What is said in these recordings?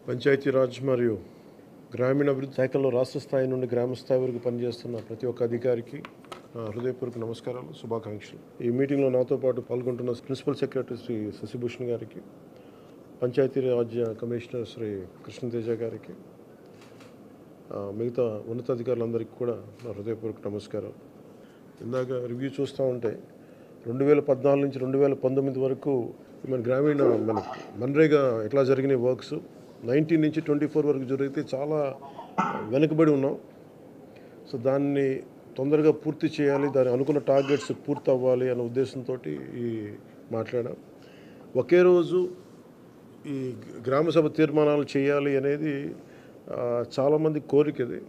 పంచాయతీరాజ్ మరియు గ్రామీణాభివృద్ధి శాఖల్లో రాష్ట్ర స్థాయి నుండి గ్రామ స్థాయి వరకు పనిచేస్తున్న ప్రతి ఒక్క అధికారికి హృదయపూర్వక నమస్కారాలు, శుభాకాంక్షలు. ఈ మీటింగ్లో నాతో పాటు పాల్గొంటున్న ప్రిన్సిపల్ సెక్రటరీ శ్రీ శశిభూషణ్ గారికి, పంచాయతీరాజ్ కమిషనర్ శ్రీ కృష్ణతేజ గారికి, మిగతా ఉన్నతాధికారులందరికీ కూడా నా హృదయపూర్వక నమస్కారాలు. ఇందాక రివ్యూ చూస్తూ ఉంటే 2014 నుంచి 2019 వరకు మన మన్రేగా ఎట్లా జరిగినాయి వర్క్స్, 19 నుంచి 24 వరకు జరిగితే చాలా వెనుకబడి ఉన్నాం. సో దాన్ని తొందరగా పూర్తి చేయాలి, దాని అనుకున్న టార్గెట్స్ పూర్తి అవ్వాలి అనే ఉద్దేశంతో ఈ మాట్లాడాం. ఒకే రోజు ఈ గ్రామసభ తీర్మానాలు చేయాలి అనేది చాలామంది కోరిక. ఇది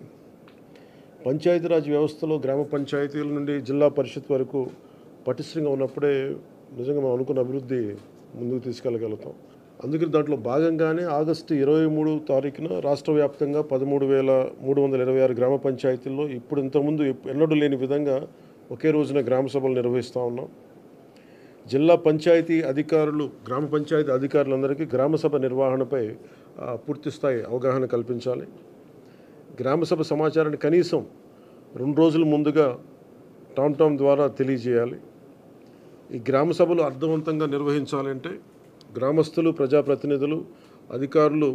పంచాయతీరాజ్ వ్యవస్థలో గ్రామ పంచాయతీల నుండి జిల్లా పరిషత్ వరకు పటిష్టంగా ఉన్నప్పుడే నిజంగా మనం అనుకున్న అభివృద్ధి ముందుకు తీసుకెళ్ళగలుగుతాం. అందుకని దాంట్లో భాగంగానే ఆగస్టు 23 తారీఖున రాష్ట్ర వ్యాప్తంగా 13,326 గ్రామ పంచాయతీల్లో ఇప్పుడు ఇంతకుముందు ఎన్నడూ లేని విధంగా ఒకే రోజున గ్రామ సభలు నిర్వహిస్తూ ఉన్నాం. జిల్లా పంచాయతీ అధికారులు, గ్రామ పంచాయతీ అధికారులందరికీ గ్రామసభ నిర్వహణపై పూర్తిస్థాయి అవగాహన కల్పించాలి. గ్రామసభ సమాచారాన్ని కనీసం 2 రోజుల ముందుగా టామ్ ద్వారా తెలియజేయాలి. ఈ గ్రామ సభలు అర్థవంతంగా నిర్వహించాలంటే గ్రామస్తులు, ప్రజాప్రతినిధులు, అధికారులు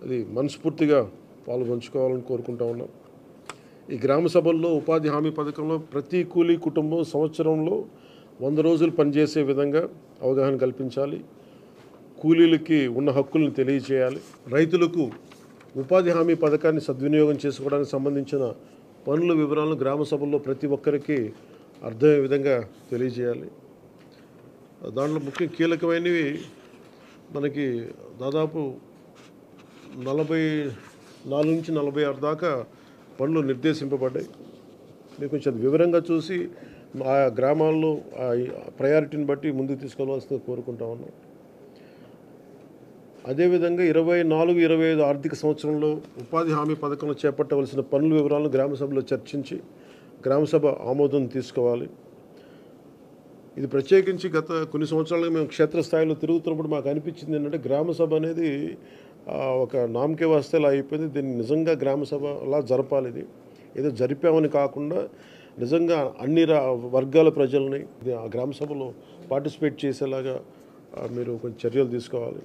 అది మనస్ఫూర్తిగా పాల్గొంచుకోవాలని కోరుకుంటా ఉన్నాం. ఈ గ్రామ సభల్లో ఉపాధి హామీ పథకంలో ప్రతి కూలీ కుటుంబం సంవత్సరంలో 100 రోజులు పనిచేసే విధంగా అవగాహన కల్పించాలి. కూలీలకి ఉన్న హక్కులను తెలియజేయాలి. రైతులకు ఉపాధి హామీ పథకాన్ని సద్వినియోగం చేసుకోవడానికి సంబంధించిన పనుల వివరాలను గ్రామ సభల్లో ప్రతి ఒక్కరికి అర్థమయ్యే విధంగా తెలియజేయాలి. దాంట్లో ముఖ్య కీలకమైనవి మనకి దాదాపు 44 నుంచి 46 దాకా పనులు నిర్దేశింపబడ్డాయి. మీరు కొంచెం వివరంగా చూసి ఆ గ్రామాల్లో ప్రయారిటీని బట్టి ముందుకు తీసుకెళ్లవలసిందిగా కోరుకుంటా ఉన్నాం. అదేవిధంగా 24-25 ఆర్థిక సంవత్సరంలో ఉపాధి హామీ పథకంలో చేపట్టవలసిన పనుల వివరాలను గ్రామసభలో చర్చించి గ్రామసభ ఆమోదం తీసుకోవాలి. ఇది ప్రత్యేకించి గత కొన్ని సంవత్సరాలుగా మేము క్షేత్రస్థాయిలో తిరుగుతున్నప్పుడు మాకు అనిపించింది ఏంటంటే గ్రామసభ అనేది ఒక నామకే వాస్తేలా అయిపోయింది. దీన్ని నిజంగా గ్రామసభలా జరపాలి. ఇది ఏదో జరిపామని కాకుండా నిజంగా అన్ని వర్గాల ప్రజల్ని ఆ గ్రామసభలో పార్టిసిపేట్ చేసేలాగా మీరు కొంచెం చర్యలు తీసుకోవాలి.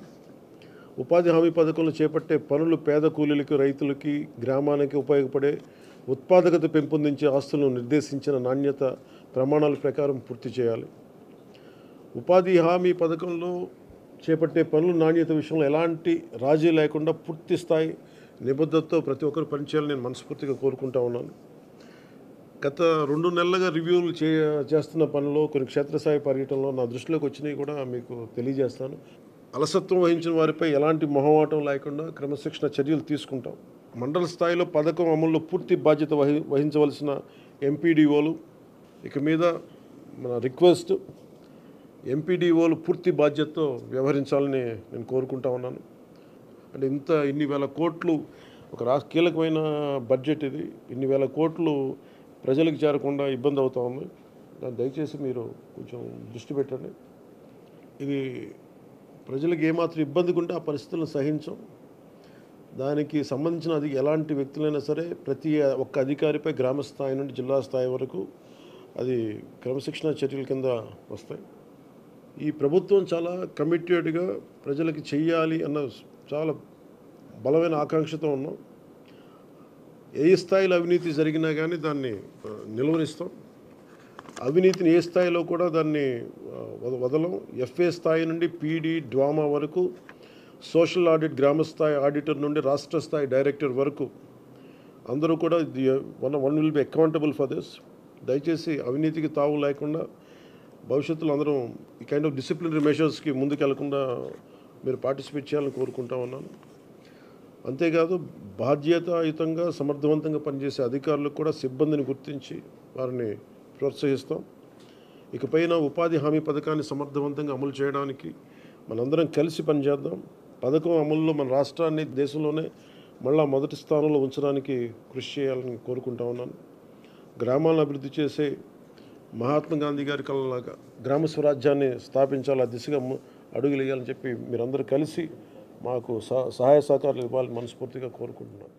ఉపాధి హామీ పథకంలో చేపట్టే పనులు పేద కూలీలకి, రైతులకి, గ్రామానికి ఉపయోగపడే ఉత్పాదకత పెంపొందించే ఆస్తులను నిర్దేశించిన నాణ్యత ప్రమాణాల ప్రకారం పూర్తి చేయాలి. ఉపాధి హామీ పథకంలో చేపట్టే పనుల నాణ్యత విషయంలో ఎలాంటి రాజీ లేకుండా పూర్తి స్థాయి నిబద్ధతతో ప్రతి ఒక్కరు పనిచేయాలని నేను మనస్ఫూర్తిగా కోరుకుంటా ఉన్నాను. గత 2 నెలలుగా రివ్యూలు చేస్తున్న పనుల్లో కొన్ని క్షేత్రస్థాయి పర్యటనలో నా దృష్టిలోకి వచ్చినవి కూడా మీకు తెలియజేస్తాను. అలసత్వం వహించిన వారిపై ఎలాంటి మొహమాటం లేకుండా క్రమశిక్షణ చర్యలు తీసుకుంటాం. మండల స్థాయిలో పథకం అమల్లో పూర్తి బాధ్యత వహించవలసిన ఎంపీడీఓలు ఇక మీద మన రిక్వెస్ట్, ఎంపీడీఓలు పూర్తి బాధ్యతతో వ్యవహరించాలని నేను కోరుకుంటా ఉన్నాను. అంటే ఇన్ని వేల కోట్లు ఒక కీలకమైన బడ్జెట్ ఇది. ఇన్ని వేల కోట్లు ప్రజలకు చేరకుండా ఇబ్బంది అవుతూ ఉంది. దాన్ని దయచేసి మీరు కొంచెం దృష్టి పెట్టండి. ఇది ప్రజలకు ఏమాత్రం ఇబ్బందిగా ఉంటే ఆ పరిస్థితులను సహించం. దానికి సంబంధించిన ఎలాంటి వ్యక్తులైనా సరే ప్రతి ఒక్క అధికారిపై గ్రామ స్థాయి నుండి జిల్లా స్థాయి వరకు అది క్రమశిక్షణ చర్యల కింద వస్తాయి. ఈ ప్రభుత్వం చాలా కమిటెడ్గా ప్రజలకి చెయ్యాలి అన్న చాలా బలమైన ఆకాంక్షతో ఉన్నాం. ఏ స్థాయిలో అవినీతి జరిగినా కానీ దాన్ని నిలువరిస్తాం. అవినీతిని ఏ స్థాయిలో కూడా దాన్ని వదలం. ఎఫ్ఏ స్థాయి నుండి పీడీ, డ్వామా వరకు, సోషల్ ఆడిట్ గ్రామస్థాయి ఆడిటర్ నుండి రాష్ట్ర స్థాయి డైరెక్టర్ వరకు అందరూ కూడా one will be accountable for this. దయచేసి అవినీతికి తావు లేకుండా భవిష్యత్తులో అందరం ఈ కైండ్ ఆఫ్ డిసిప్లినరీ మెషర్స్కి ముందుకెళ్లకుండా మీరు పార్టిసిపేట్ చేయాలని కోరుకుంటా ఉన్నాను. అంతేకాదు బాధ్యతాయుతంగా సమర్థవంతంగా పనిచేసే అధికారులకు కూడా సిబ్బందిని గుర్తించి వారిని ప్రోత్సహిస్తాం. ఇకపైన ఉపాధి హామీ పథకాన్ని సమర్థవంతంగా అమలు చేయడానికి మనందరం కలిసి పనిచేద్దాం. పథకం అమలులో మన రాష్ట్రాన్ని దేశంలోనే మళ్ళా మొదటి స్థానంలో ఉంచడానికి కృషి చేయాలని కోరుకుంటా ఉన్నాను. గ్రామాలను అభివృద్ధి చేసే మహాత్మా గాంధీ గారి కలలాగా గ్రామ స్వరాజ్యాన్ని స్థాపించాలి, ఆ దిశగా అడుగులు వేయాలని చెప్పి మీరందరూ కలిసి మాకు సహాయ సహకారాలు ఇవ్వాలని మనస్ఫూర్తిగా కోరుకుంటున్నాను.